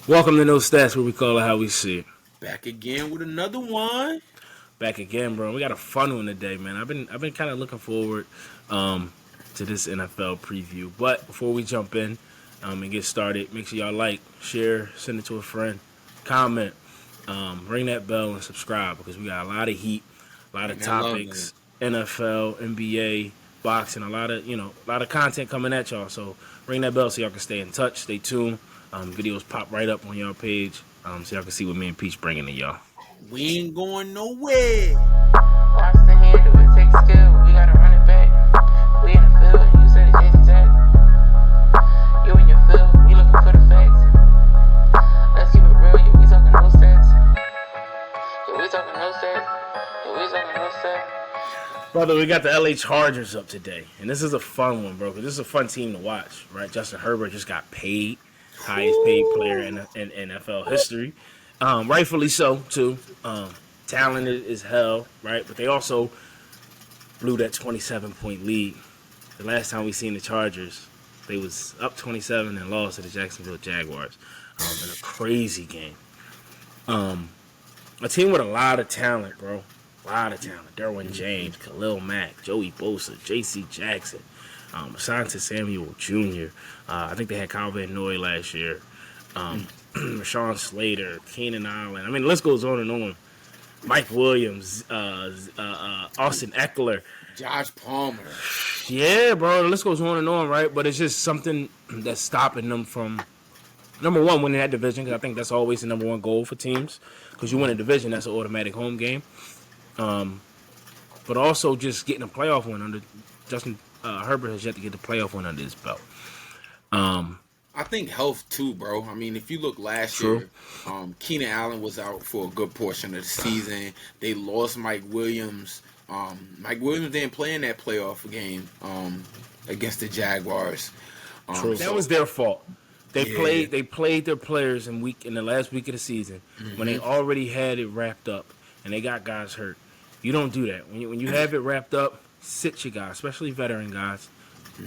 Welcome to No Stats, where we call it how we see it. Back again with another one. Back again, bro. We got a fun one today, man. I've been kind of looking forward to this NFL preview. But before we jump in and get started, make sure y'all like, share, send it to a friend, comment, ring that bell, and subscribe because we got a lot of heat, a lot of topics, NFL, NBA, boxing, a lot of content coming at y'all. So ring that bell so y'all can stay in touch, stay tuned. Videos pop right up on y'all page, so y'all can see what me and Peach bringing to y'all. We ain't going nowhere. Watch the handle, it takes skill. We gotta run it back. We in the field, and you said it Jason Jack. You in your field, we looking for the facts. Let's keep it real, yeah, we talking no stats. Yeah, we talking no stats. Yeah, we talking no stats. Brother, we got the LA Chargers up today, and this is a fun one, bro, because this is a fun team to watch, right? Justin Herbert just got paid. Highest paid player in NFL history. Rightfully so, too. Talented as hell, right? But they also blew that 27-point lead. The last time we seen the Chargers, they was up 27 and lost to the Jacksonville Jaguars in a crazy game. A team with a lot of talent, bro. A lot of talent. Derwin James, Khalil Mack, Joey Bosa, J.C. Jackson. Asante Samuel Jr. I think they had Kyle Van Noy last year. Rashawn Slater, Kennan Allen. I mean, the list goes on and on. Mike Williams, Austin Eckler. Josh Palmer. Yeah, bro, the list goes on and on, right? But it's just something that's stopping them from, number one, winning that division, because I think that's always the number one goal for teams. Because you win a division, that's an automatic home game. But also just getting a playoff win under Justin Herbert has yet to get the playoff win under his belt. I think health too, bro. I mean, if you look last year, Kennan Allen was out for a good portion of the season. They lost Mike Williams. Mike Williams didn't play in that playoff game against the Jaguars. That was their fault. They played their players in the last week of the season when they already had it wrapped up and they got guys hurt. You don't do that. When you have it wrapped up, sit your guys, especially veteran guys.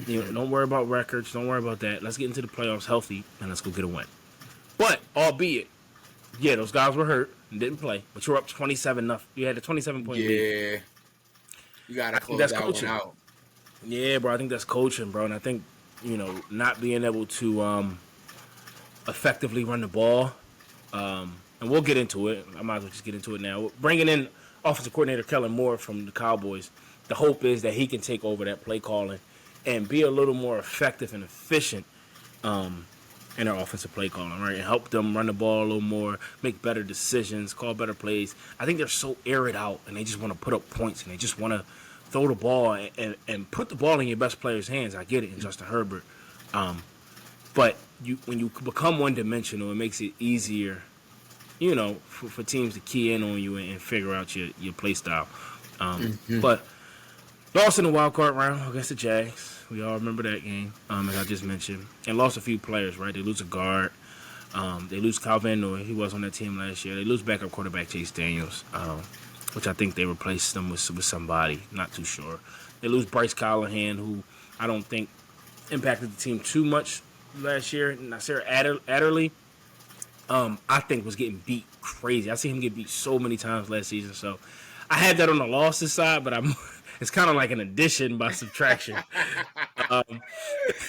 Don't worry about records. Don't worry about that. Let's get into the playoffs healthy, and let's go get a win. But, albeit, yeah, those guys were hurt and didn't play, but you were up 27-0. You had a 27-point lead. Yeah. You got to close that coaching. One out. Yeah, bro, I think that's coaching, bro. And I think, not being able to effectively run the ball, and we'll get into it. I might as well just get into it now. Bringing in offensive coordinator Kellen Moore from the Cowboys, the hope is that he can take over that play calling and be a little more effective and efficient in their offensive play calling, right? And help them run the ball a little more, make better decisions, call better plays. I think they're so aired out, and they just want to put up points, and they just want to throw the ball and put the ball in your best player's hands. I get it in Justin Herbert. But when you become one-dimensional, it makes it easier, for teams to key in on you and figure out your play style. But lost in the wild card round against the Jags. We all remember that game, as I just mentioned. And lost a few players, right? They lose a guard. They lose Kyle Van Noy. He was on that team last year. They lose backup quarterback Chase Daniels, which I think they replaced them with somebody. Not too sure. They lose Bryce Callahan, who I don't think impacted the team too much last year. Nasir Adderley, I think, was getting beat crazy. I seen him get beat so many times last season. So I had that on the losses side, but it's kind of like an addition by subtraction.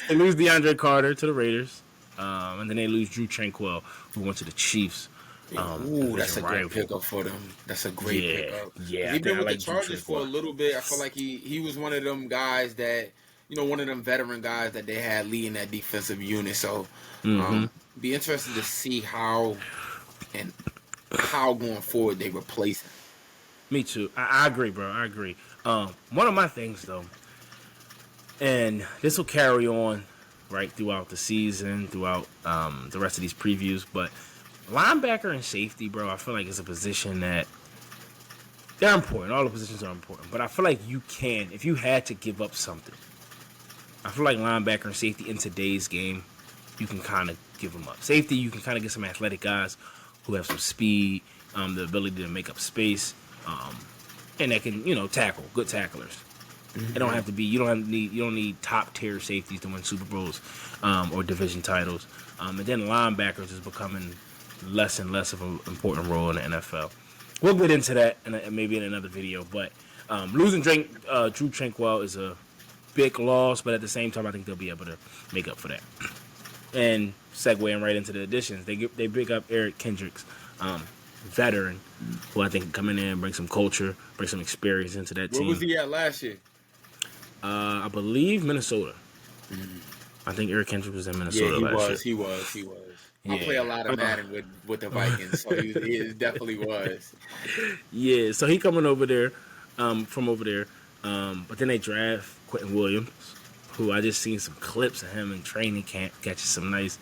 They lose DeAndre Carter to the Raiders, and then they lose Drew Tranquil, who went to the Chiefs. That's a great pickup for them. That's a great pickup. Yeah, he's been with the Chargers for a little bit. I feel like he was one of them guys that, one of them veteran guys that they had leading that defensive unit. So, be interested to see how going forward they replace him. Me too. I agree, bro. I agree. One of my things, though, and this will carry on right throughout the season, throughout the rest of these previews, but linebacker and safety, bro, I feel like it's a position that they're important. All the positions are important, but I feel like if you had to give up something, I feel like linebacker and safety in today's game, you can kind of give them up. Safety, you can kind of get some athletic guys who have some speed, the ability to make up space, and that can, tackle, good tacklers. It don't have to be. You don't need top tier safeties to win Super Bowls or division titles. And then linebackers is becoming less and less of an important role in the NFL. We'll get into that maybe in another video. But losing Drew Tranquil is a big loss, but at the same time, I think they'll be able to make up for that. And segueing right into the additions, they pick up Eric Kendricks, veteran, who I think can come in there and bring some culture, bring some experience into that team. Where was he at last year? I believe Minnesota. I think Eric Kendricks was in Minnesota last year. He was. I play a lot of Madden with the Vikings, so he definitely was. Yeah, so he coming over there, from over there. But then they draft Quentin Williams, who I just seen some clips of him in training camp catching some nice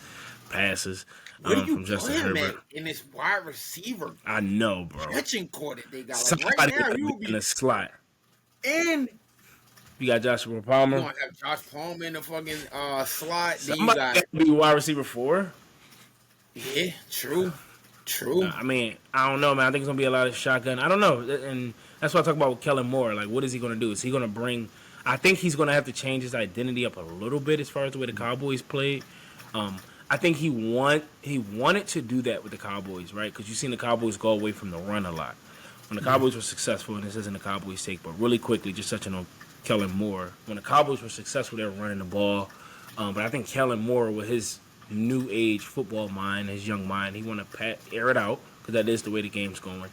passes from Justin Herbert. In this wide receiver, I know, bro. catching court that they got. Somebody Like right now, you in the slot. And You got Joshua Palmer. you gonna have Josh Palmer in the fucking slot. Somebody Then got to be wide receiver 4. yeah, true. I mean, I don't know, man. I think it's gonna be a lot of shotgun. I don't know, and that's what I talk about with Kellen Moore. Like, what is he gonna do? Is he gonna bring? I think he's gonna have to change his identity up a little bit as far as the way the Cowboys played. I think he wanted to do that with the Cowboys, right? Because you've seen the Cowboys go away from the run a lot. When the Cowboys were successful, and this isn't the Cowboys' take, but really quickly, just touching on Kellen Moore. When the Cowboys were successful, they were running the ball. But I think Kellen Moore, with his new age football mind, his young mind, he want to air it out because that is the way the game's going,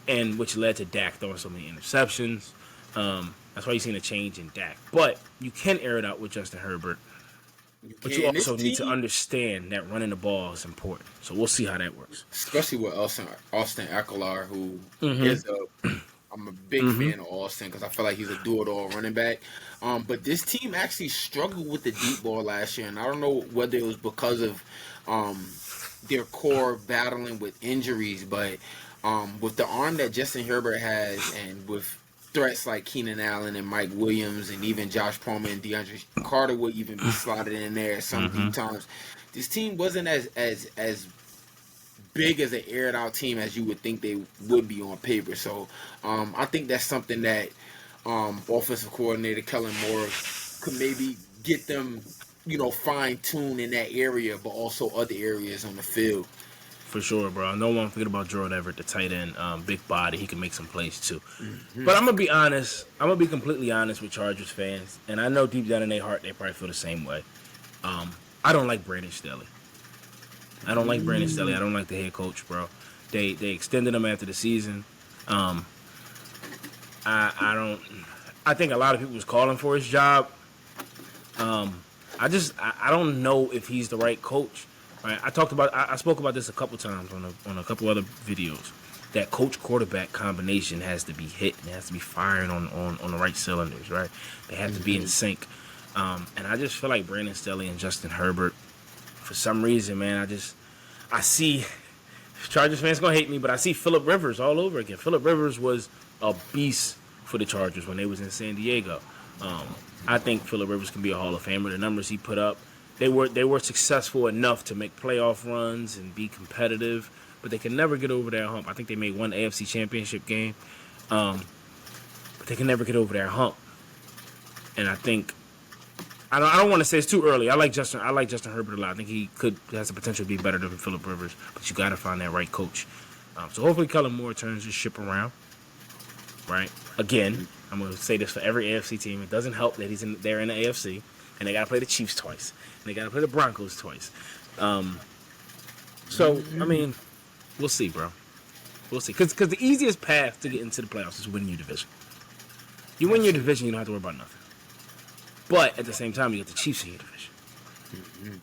and which led to Dak throwing so many interceptions. That's why you've seen a change in Dak. But you can air it out with Justin Herbert. But you also need to understand that running the ball is important. So we'll see how that works. Especially with Austin Eckler, who is I'm a big fan of Austin because I feel like he's a do-it-all running back. But this team actually struggled with the deep ball last year, and I don't know whether it was because of their core battling with injuries, but with the arm that Justin Herbert has, and with threats like Kennan Allen and Mike Williams, and even Josh Palmer and DeAndre Carter would even be slotted in there some deep times. This team wasn't as big as an aired out team as you would think they would be on paper. So I think that's something that offensive coordinator Kellen Moore could maybe get them, fine tune in that area, but also other areas on the field. For sure, bro. No one forget about Gerald Everett, the tight end, big body. He can make some plays too. But I'm gonna be honest. I'm gonna be completely honest with Chargers fans, and I know deep down in their heart they probably feel the same way. I don't like Brandon Staley. I don't like the head coach, bro. They extended him after the season. I think a lot of people was calling for his job. I don't know if he's the right coach. Right? I spoke about this a couple times on a couple other videos. That coach quarterback combination has to be hit and it has to be firing on the right cylinders, right? They have to be in sync. And I just feel like Brandon Staley and Justin Herbert, for some reason, man, I see Chargers fans gonna hate me, but I see Phillip Rivers all over again. Phillip Rivers was a beast for the Chargers when they was in San Diego. I think Phillip Rivers can be a Hall of Famer. The numbers he put up, they were successful enough to make playoff runs and be competitive, but they can never get over that hump. I think they made one AFC Championship game, but they can never get over that hump. And I think I don't want to say it's too early. I like Justin Herbert a lot. I think he has the potential to be better than Phillip Rivers, but you got to find that right coach. So hopefully Kellen Moore turns his ship around. Right? Again, I'm going to say this for every AFC team. It doesn't help that they're in the AFC, and they got to play the Chiefs twice, and they got to play the Broncos twice. So, I mean, we'll see, bro. We'll see. Because the easiest path to get into the playoffs is winning your division. You win your division, you don't have to worry about nothing. But at the same time, you get the Chiefs in your division.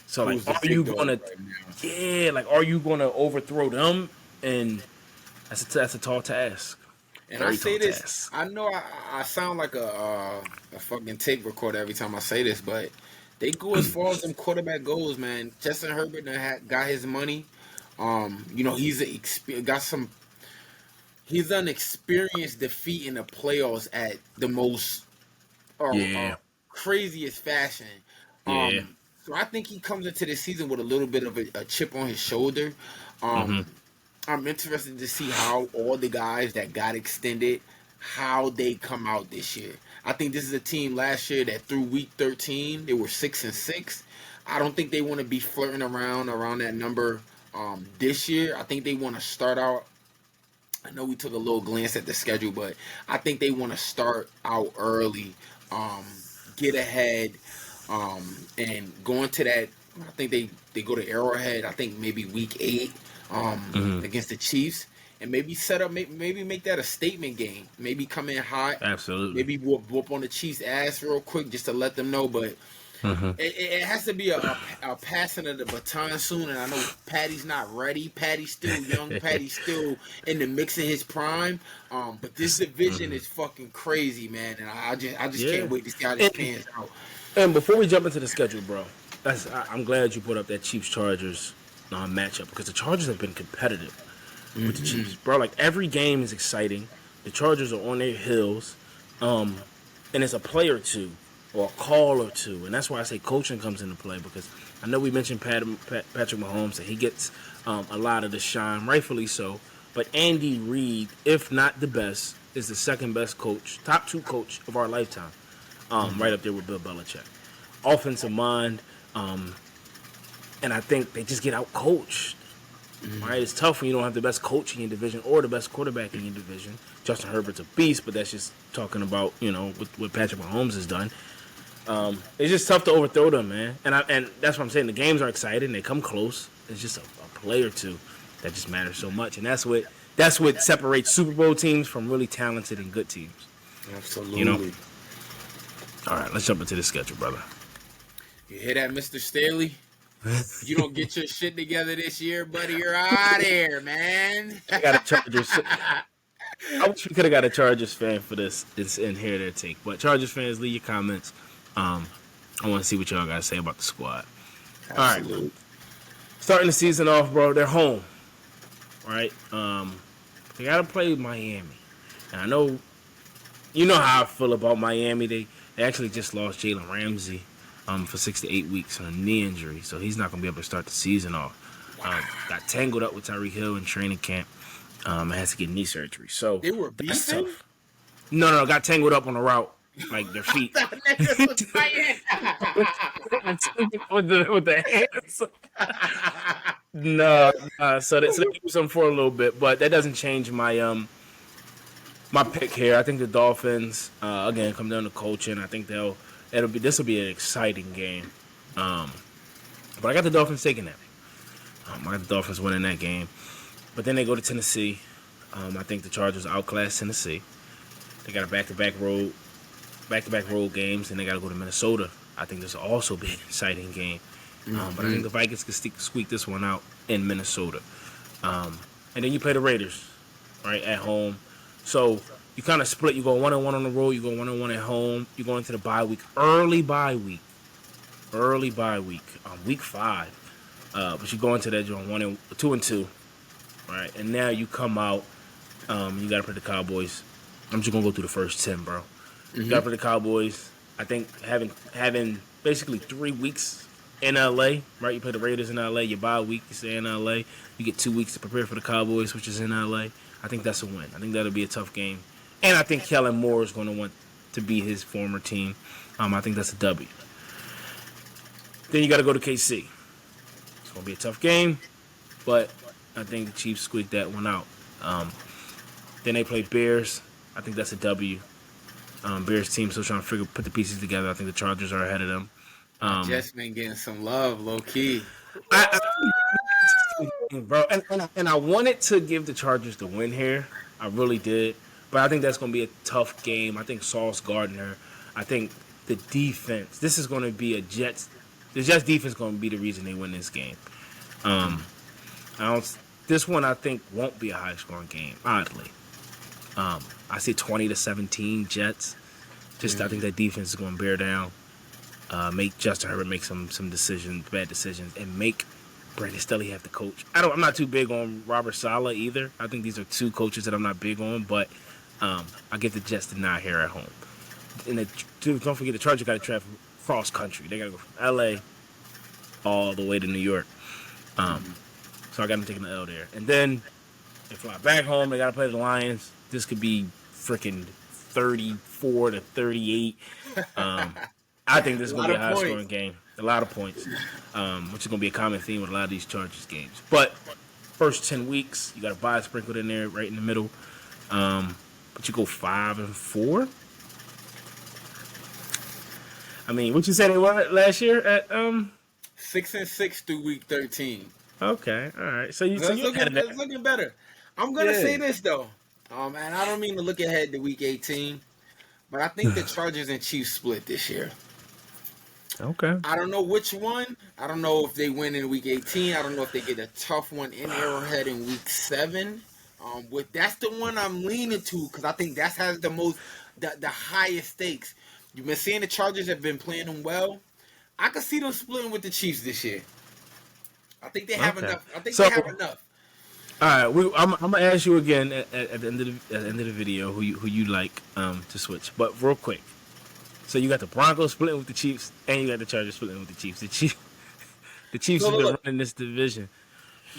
So, like, are you going to overthrow them? And that's a tall task. And I say this, I know I sound like a fucking tape recorder every time I say this, but they go as far as them quarterback goes, man. Justin Herbert got his money. He's done experienced defeat in the playoffs at the most craziest fashion. So I think he comes into the season with a little bit of a chip on his shoulder. I'm interested to see how all the guys that got extended, how they come out this year. I think this is a team last year that through week 13, they were 6-6. I don't think they want to be flirting around that number this year. I think they want to start out. I know we took a little glance at the schedule, but I think they want to start out early, get ahead, and go into that. I think they go to Arrowhead. I think maybe week 8 against the Chiefs, and maybe set up, maybe make that a statement game. Maybe come in hot. Absolutely. Maybe whoop on the Chiefs' ass real quick just to let them know. But it has to be a passing of the baton soon. And I know Patty's not ready. Patty's still young. Patty's still in the mix in his prime. But this division is fucking crazy, man. And I just can't wait to see how this pans out. And before we jump into the schedule, bro, I'm glad you put up that Chiefs-Chargers matchup because the Chargers have been competitive with the Chiefs, bro. Like, every game is exciting. The Chargers are on their heels, and it's a play or two or a call or two, and that's why I say coaching comes into play because I know we mentioned Patrick Mahomes, that he gets a lot of the shine, rightfully so, but Andy Reid, if not the best, is the second best coach, top 2 coach of our lifetime, right up there with Bill Belichick. Offensive mind, and I think they just get out-coached. Right? It's tough when you don't have the best coach in your division or the best quarterback in your division. Justin Herbert's a beast, but that's just talking about, what Patrick Mahomes has done. It's just tough to overthrow them, man. And that's what I'm saying. The games are exciting. They come close. It's just a play or two that just matters so much. And that's what separates Super Bowl teams from really talented and good teams. Absolutely. All right, let's jump into the schedule, brother. You hear that, Mr. Staley? You don't get your shit together this year, buddy, you're out of here, man. I got a Chargers. I wish we could have got a Chargers fan for this and hear their take. But Chargers fans, leave your comments. I want to see what y'all got to say about the squad. Absolutely. All right. Starting the season off, bro, they're home. Right? They got to play Miami. And I know, you know how I feel about Miami. They actually just lost Jalen Ramsey for 6 to 8 weeks on a knee injury, so he's not going to be able to start the season off. Got tangled up with Tyreek Hill in training camp and has to get knee surgery. So they were beefing? tough. No, got tangled up on the route, like their feet. with the hands. No, so they do something for a little bit, but that doesn't change my my pick here. I think the Dolphins again come down to coaching. I think this will be an exciting game. But I got the Dolphins taking that. I got the Dolphins winning that game. But then they go to Tennessee. I think the Chargers outclass Tennessee. They got a back-to-back road games, and they got to go to Minnesota. I think this will also be an exciting game. But I think the Vikings can squeak this one out in Minnesota. And then you play the Raiders, right, at home. So you kind of split. You go 1-1 on the road. You go 1-1 at home. You go into the bye week. Early bye week. Week 5. But you go into that joint 2-2. Right? And now you come out. You got to play the Cowboys. I'm just going to go through the first 10, bro. You got to play the Cowboys. I think having basically 3 weeks in L.A., right? You play the Raiders in L.A. Your bye week, you stay in L.A. You get 2 weeks to prepare for the Cowboys, which is in L.A. I think that's a win. I think that'll be a tough game. And I think Kellen Moore is going to want to beat his former team. I think that's a W. Then you got to go to KC. It's going to be a tough game, but I think the Chiefs squeaked that one out. Then they play Bears. I think that's a W. Bears team still trying to put the pieces together. I think the Chargers are ahead of them. Just been getting some love, low key. Bro, and I wanted to give the Chargers the win here. I really did. But I think that's going to be a tough game. I think Sauce Gardner. I think the defense. This is going to be the Jets defense is going to be the reason they win this game. This one I think won't be a high scoring game, oddly. I say 20-17 Jets. I think that defense is going to bear down. Make Justin Herbert make some bad decisions, and make Brandon Staley have to coach. I'm not too big on Robert Saleh either. I think these are 2 coaches that I'm not big on, but I get the Jets the nod here at home. And don't forget the Chargers got to travel cross country. They got to go from L.A. all the way to New York. So I got them taking the L there. And then they fly back home. They got to play the Lions. This could be freaking 34-38. I think this is going to be a high-scoring game. a lot of points, which is going to be a common theme with a lot of these Chargers games. But first 10 weeks, you got a bye sprinkled in there right in the middle. But you go 5-4. I mean, what you said they were last year at 6-6 through week 13. Okay, all right. So It's looking better. I'm gonna say this though, and I don't mean to look ahead to week 18, but I think the Chargers and Chiefs split this year. Okay. I don't know which one. I don't know if they win in week 18. I don't know if they get a tough one in Arrowhead in week 7. That's the one I'm leaning to because I think that has the highest stakes. You've been seeing the Chargers have been playing them well. I could see them splitting with the Chiefs this year. I think they have enough. They have enough. All right, I'm gonna ask you again at the end of the video who you like to switch, but real quick. So you got the Broncos splitting with the Chiefs, and you got the Chargers splitting with the Chiefs. The Chiefs have been running this division.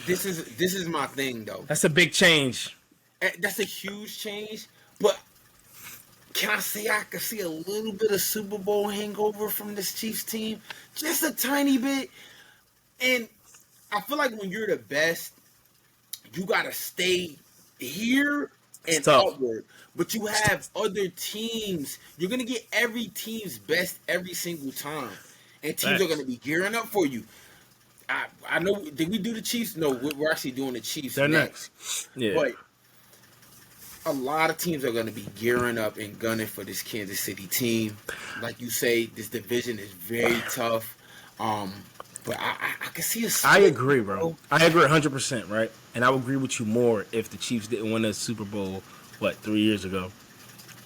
This is my thing though. That's a big change. That's a huge change, but. Can I say I could see a little bit of Super Bowl hangover from this Chiefs team? Just a tiny bit. And I feel like when you're the best, you got to stay here and upward. But you have other teams. You're going to get every team's best every single time. And teams are going to be gearing up for you. I know. Did we do the Chiefs? No, we're actually doing the Chiefs next. Yeah. But a lot of teams are going to be gearing up and gunning for this Kansas City team. Like you say, this division is very tough. But I can see a split. I agree, bro. I agree 100%, right? And I would agree with you more if the Chiefs didn't win a Super Bowl, 3 years ago.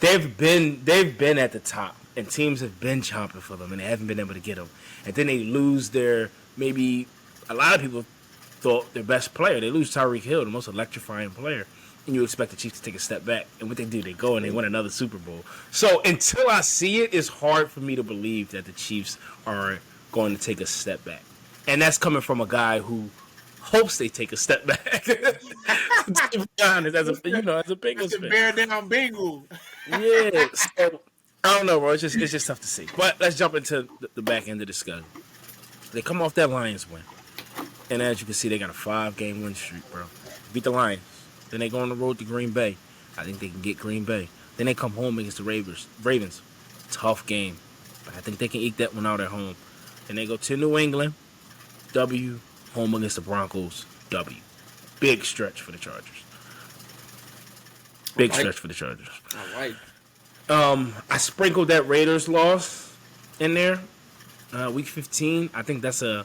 They've been at the top, and teams have been chomping for them, and they haven't been able to get them. And then they lose maybe a lot of people thought their best player. They lose Tyreek Hill, the most electrifying player. And you expect the Chiefs to take a step back. And what they do, they go and they win another Super Bowl. So until I see it, it's hard for me to believe that the Chiefs are going to take a step back. And that's coming from a guy who hopes they take a step back. To be honest, as a Bengals fan. Bear down Bengal. Yeah. So, I don't know, bro. It's just tough to see. But let's jump into the back end of the discussion. They come off that Lions win. And as you can see, they got a 5-game win streak, bro. Beat the Lions. Then they go on the road to Green Bay. I think they can get Green Bay. Then they come home against the Ravens. Tough game. But I think they can eke that one out at home. Then they go to New England. W. Home against the Broncos. W. Big stretch for the Chargers. Stretch for the Chargers. All right. I sprinkled that Raiders loss in there. Week 15. I think that's an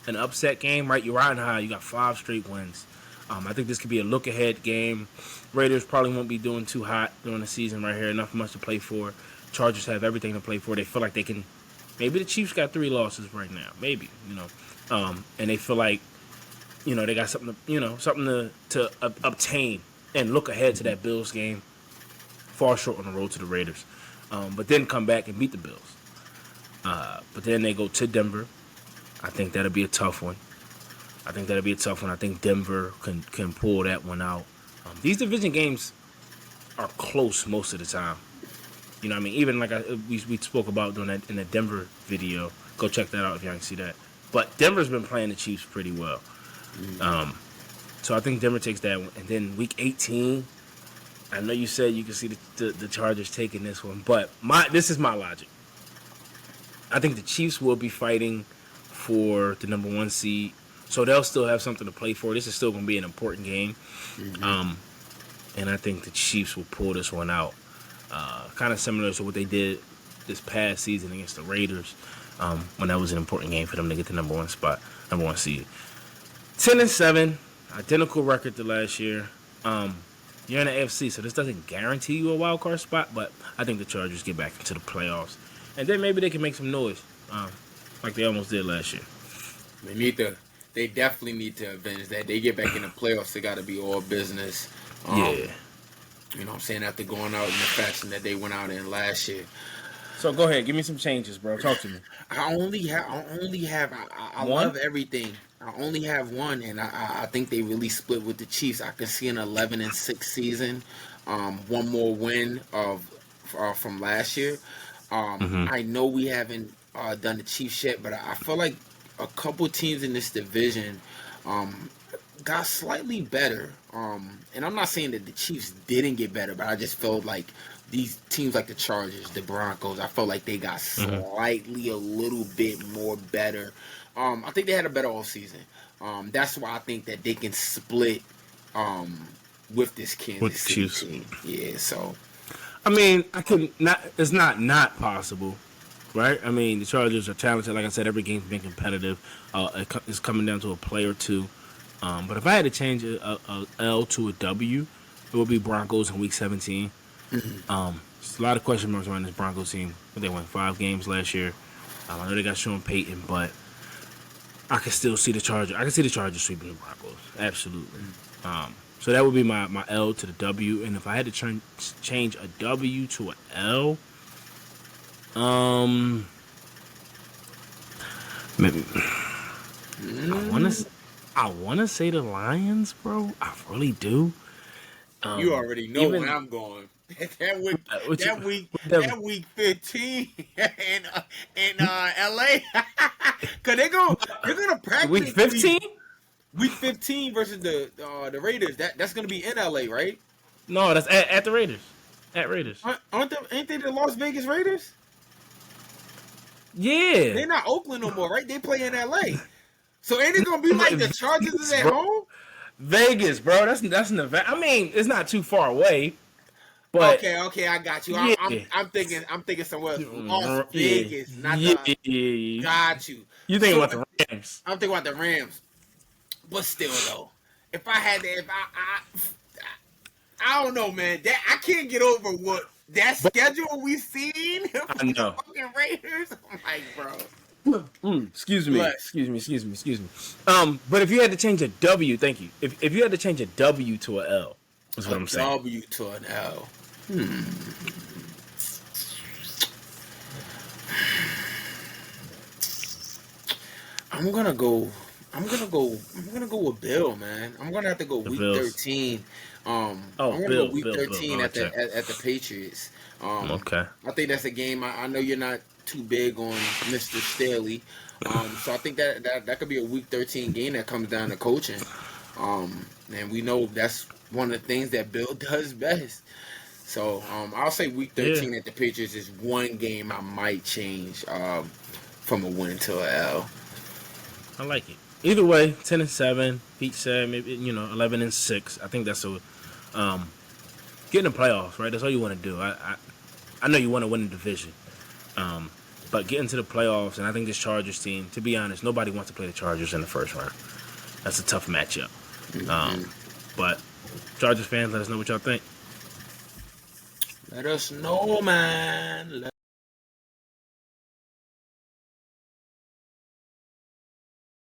upset game, right? You're riding high. You got 5 straight wins. I think this could be a look-ahead game. Raiders probably won't be doing too hot during the season right here. Enough much to play for. Chargers have everything to play for. They feel like they can. Maybe the Chiefs got 3 losses right now. Maybe, and they feel like, they got something to obtain and look ahead to that Bills game. Far short on the road to the Raiders, but then come back and beat the Bills. But then they go to Denver. I think that'll be a tough one. I think Denver can pull that one out. These division games are close most of the time. You know what I mean? Even like we spoke about doing that in the Denver video. Go check that out if y'all can see that. But Denver's been playing the Chiefs pretty well. So I think Denver takes that one. And then week 18, I know you said you can see the Chargers taking this one. But this is my logic. I think the Chiefs will be fighting for the number 1 seed. So they'll still have something to play for. This is still going to be an important game. And I think the Chiefs will pull this one out. Kind of similar to what they did this past season against the Raiders, when that was an important game for them to get the number 1 seed. 10-7, identical record to last year. You're in the AFC, so this doesn't guarantee you a wild card spot, but I think the Chargers get back into the playoffs. And then maybe they can make some noise, like they almost did last year. They definitely need to avenge that. They get back in the playoffs, they got to be all business. Yeah. You know what I'm saying? After going out in the fashion that they went out in last year. So go ahead, give me some changes, bro. Talk to me. I love everything. I only have one, and I think they really split with the Chiefs. I can see an 11-6 season, one more win from last year. I know we haven't done the Chiefs yet, but I feel like a couple teams in this division got slightly better. And I'm not saying that the Chiefs didn't get better, but I just felt like these teams like the Chargers, the Broncos, I felt like they got slightly a little bit more better. I think they had a better offseason. That's why I think that they can split with this Kansas City team. Yeah, so. I mean, it's not possible, right? I mean, the Chargers are talented. Like I said, every game's been competitive. It's coming down to a play or two. But if I had to change a L to a W, it would be Broncos in Week 17. There's a lot of question marks around this Broncos team. They won 5 games last year. I know they got Sean Payton, but I can still see the Chargers. I can see the Chargers sweeping the Broncos. Absolutely. So that would be my L to the W. And if I had to change a W to an L, maybe I wanna say the Lions, bro. I really do. You already know where I'm going. that week 15 in LA. Cause they're gonna practice week 15. Week 15 versus the Raiders. That's gonna be in LA, right? No, that's at the Raiders. At Raiders. Ain't they the Las Vegas Raiders? Yeah. They're not Oakland no more, right? They play in LA. So ain't it gonna be like the Chargers is at home? Vegas, bro. That's Nevada. I mean, it's not too far away. But okay, I got you. Yeah. I'm thinking somewhere else. Las Vegas, not yeah. Got you. You thinking about the Rams? I'm thinking about the Rams. But still, though, if I had to, I don't know, man. That I can't get over what that schedule we seen for the fucking Raiders. I'm like, bro. Excuse me. But if you had to change a W, thank you. If you had to change a W to an L, that's what I'm saying. W to an L. I'm gonna go with Bill, man. I'm gonna have to go week 13. I'm gonna go week 13 at the Patriots. Okay. I think that's a game. I know you're not too big on Mr. Staley. So I think that could be a week 13 game that comes down to coaching. And we know that's one of the things that Bill does best. So I'll say week 13 at the Patriots is one game I might change from a win to an L. I like it. Either way, 10-7, Pete said maybe 11-6. I think that's a get in the playoffs, right? That's all you want to do. I know you want to win the division, but get into the playoffs. And I think this Chargers team, to be honest, nobody wants to play the Chargers in the first round. That's a tough matchup. But Chargers fans, let us know what y'all think. Let us know, man.